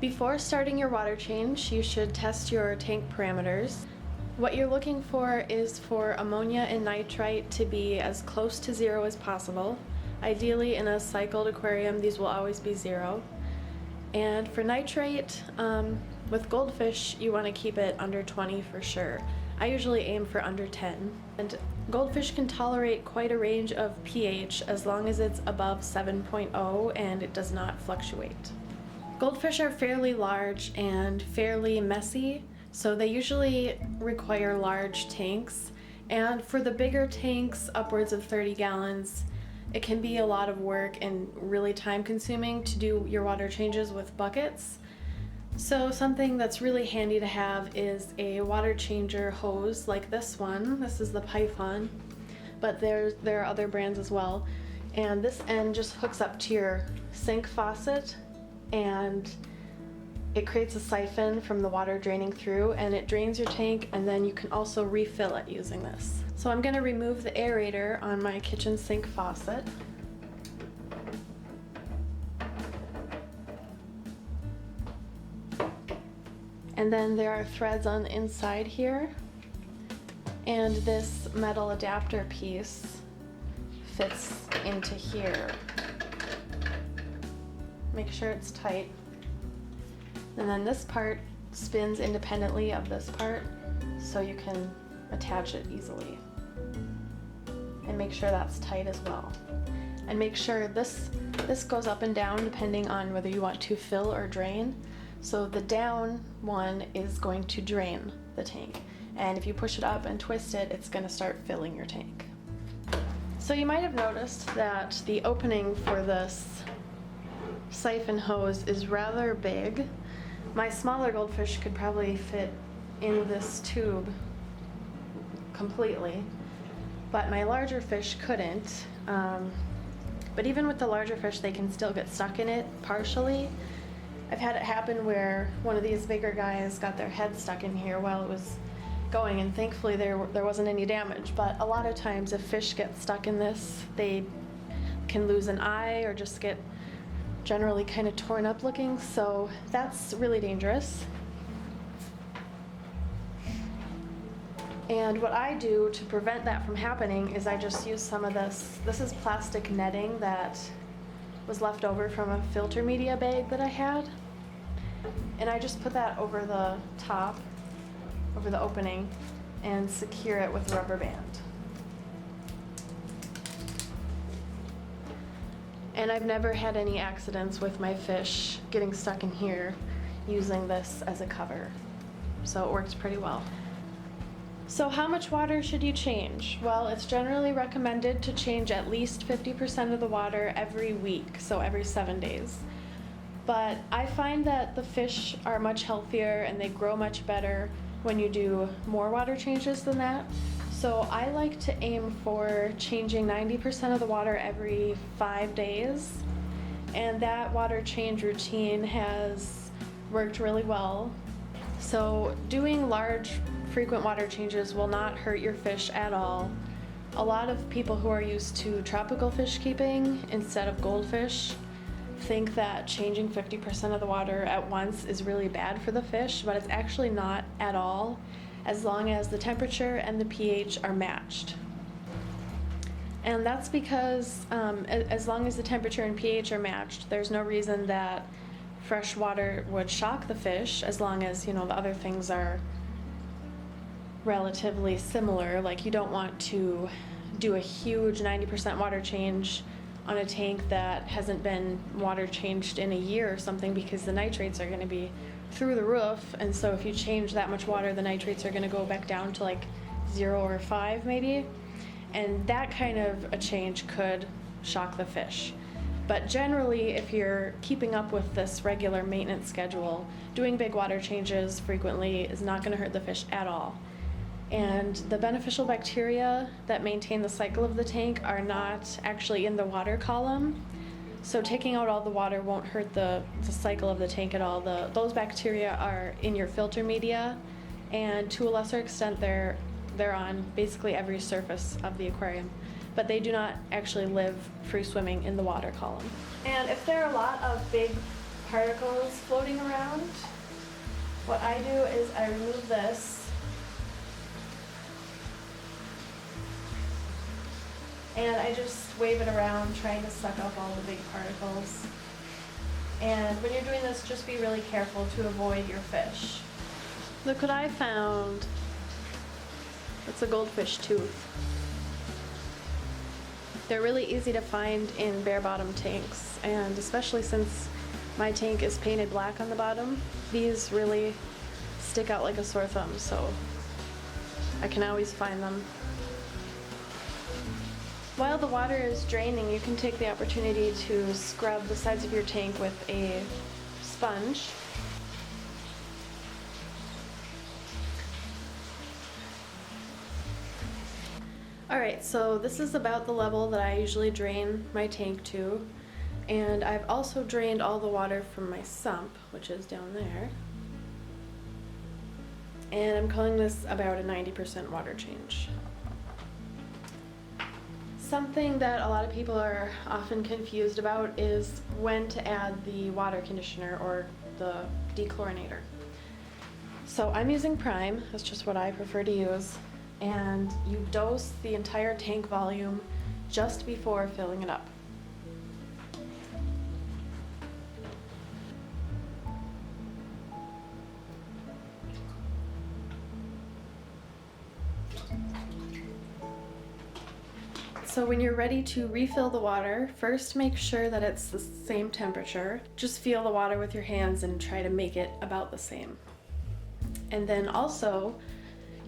Before starting your water change, you should test your tank parameters. What you're looking for is for ammonia and nitrite to be as close to zero as possible. Ideally, in a cycled aquarium, these will always be zero. And for nitrite, with Goldfish, you want to keep it under 20 for sure. I usually aim for under 10. And Goldfish can tolerate quite a range of pH as long as it's above 7.0 and it does not fluctuate. Goldfish are fairly large and fairly messy, so they usually require large tanks. And for the bigger tanks, upwards of 30 gallons, it can be a lot of work and really time consuming to do your water changes with buckets. So something that's really handy to have is a water changer hose like this one. This is the Python, but there are other brands as well. And this end just hooks up to your sink faucet, and it creates a siphon from the water draining through, and it drains your tank, and then you can also refill it using this. So I'm going to remove the aerator on my kitchen sink faucet. And then there are threads on the inside here, and this metal adapter piece fits into here. Make sure it's tight. And then this part spins independently of this part, so you can attach it easily. And make sure that's tight as well. And make sure this goes up and down depending on whether you want to fill or drain. So the down one is going to drain the tank. And if you push it up and twist it, it's going to start filling your tank. So you might have noticed that the opening for this siphon hose is rather big. My smaller Goldfish could probably fit in this tube completely, but my larger fish couldn't. But even with the larger fish, they can still get stuck in it partially. I've had it happen where one of these bigger guys got their head stuck in here while it was going, and thankfully there wasn't any damage. But a lot of times if fish get stuck in this, they can lose an eye or just get generally kind of torn up looking, so that's really dangerous. And what I do to prevent that from happening is I just use some of this. This is plastic netting that was left over from a filter media bag that I had. And I just put that over the top, over the opening, and secure it with a rubber band. And I've never had any accidents with my fish getting stuck in here using this as a cover. So it works pretty well. So how much water should you change? Well, it's generally recommended to change at least 50% of the water every week, so every 7 days. But I find that the fish are much healthier and they grow much better when you do more water changes than that. So I like to aim for changing 90% of the water every 5 days. And that water change routine has worked really well. So doing large, frequent water changes will not hurt your fish at all. A lot of people who are used to tropical fish keeping instead of Goldfish think that changing 50% of the water at once is really bad for the fish, but it's actually not at all, as long as the temperature and the pH are matched. And that's because as long as the temperature and pH are matched, there's no reason that fresh water would shock the fish, as long as, you know, the other things are relatively similar. Like, you don't want to do a huge 90% water change on a tank that hasn't been water changed in a year or something, because the nitrates are going to be through the roof, and so if you change that much water, the nitrates are going to go back down to like 0 or 5 maybe, and that kind of a change could shock the fish. But generally, if you're keeping up with this regular maintenance schedule, doing big water changes frequently is not going to hurt the fish at all. And the beneficial bacteria that maintain the cycle of the tank are not actually in the water column. So taking out all the water won't hurt the cycle of the tank at all. Those bacteria are in your filter media, and to a lesser extent they're on basically every surface of the aquarium. But they do not actually live free swimming in the water column. And if there are a lot of big particles floating around, what I do is I remove this and I just wave it around, trying to suck up all the big particles. And when you're doing this, just be really careful to avoid your fish. Look what I found. It's a goldfish tooth. They're really easy to find in bare bottom tanks, and especially since my tank is painted black on the bottom, these really stick out like a sore thumb, so I can always find them. While the water is draining, you can take the opportunity to scrub the sides of your tank with a sponge. Alright, so this is about the level that I usually drain my tank to, and I've also drained all the water from my sump, which is down there. And I'm calling this about a 90% water change. Something that a lot of people are often confused about is when to add the water conditioner or the dechlorinator. So I'm using Prime, that's just what I prefer to use, and you dose the entire tank volume just before filling it up. So when you're ready to refill the water, first make sure that it's the same temperature. Just feel the water with your hands and try to make it about the same. And then also,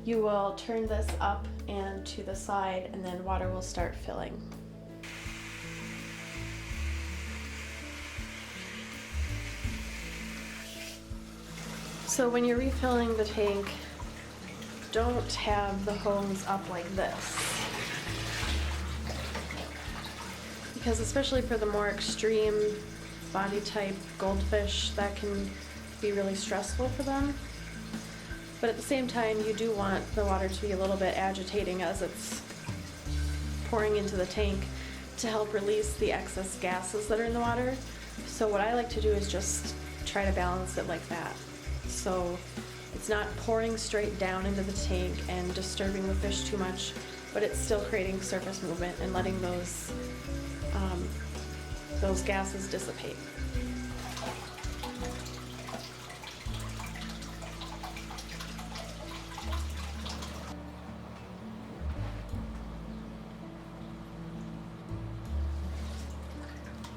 you will turn this up and to the side, and then water will start filling. So when you're refilling the tank, don't have the hose up like this. Because especially for the more extreme body type goldfish, that can be really stressful for them. But at the same time, you do want the water to be a little bit agitating as it's pouring into the tank to help release the excess gases that are in the water. So what I like to do is just try to balance it like that. So it's not pouring straight down into the tank and disturbing the fish too much, but it's still creating surface movement and letting those gases dissipate.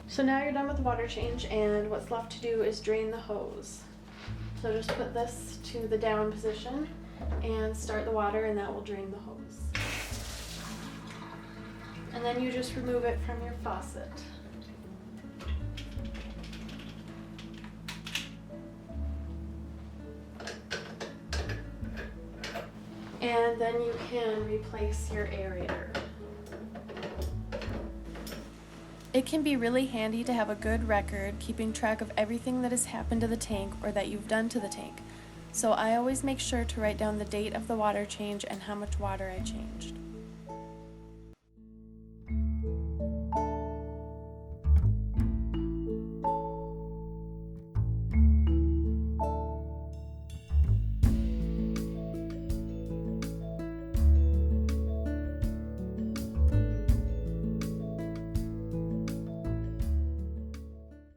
So now you're done with the water change, and what's left to do is drain the hose. So just put this to the down position and start the water, and that will drain the hose. And then you just remove it from your faucet. And then you can replace your aerator. It can be really handy to have a good record keeping track of everything that has happened to the tank or that you've done to the tank. So I always make sure to write down the date of the water change and how much water I changed.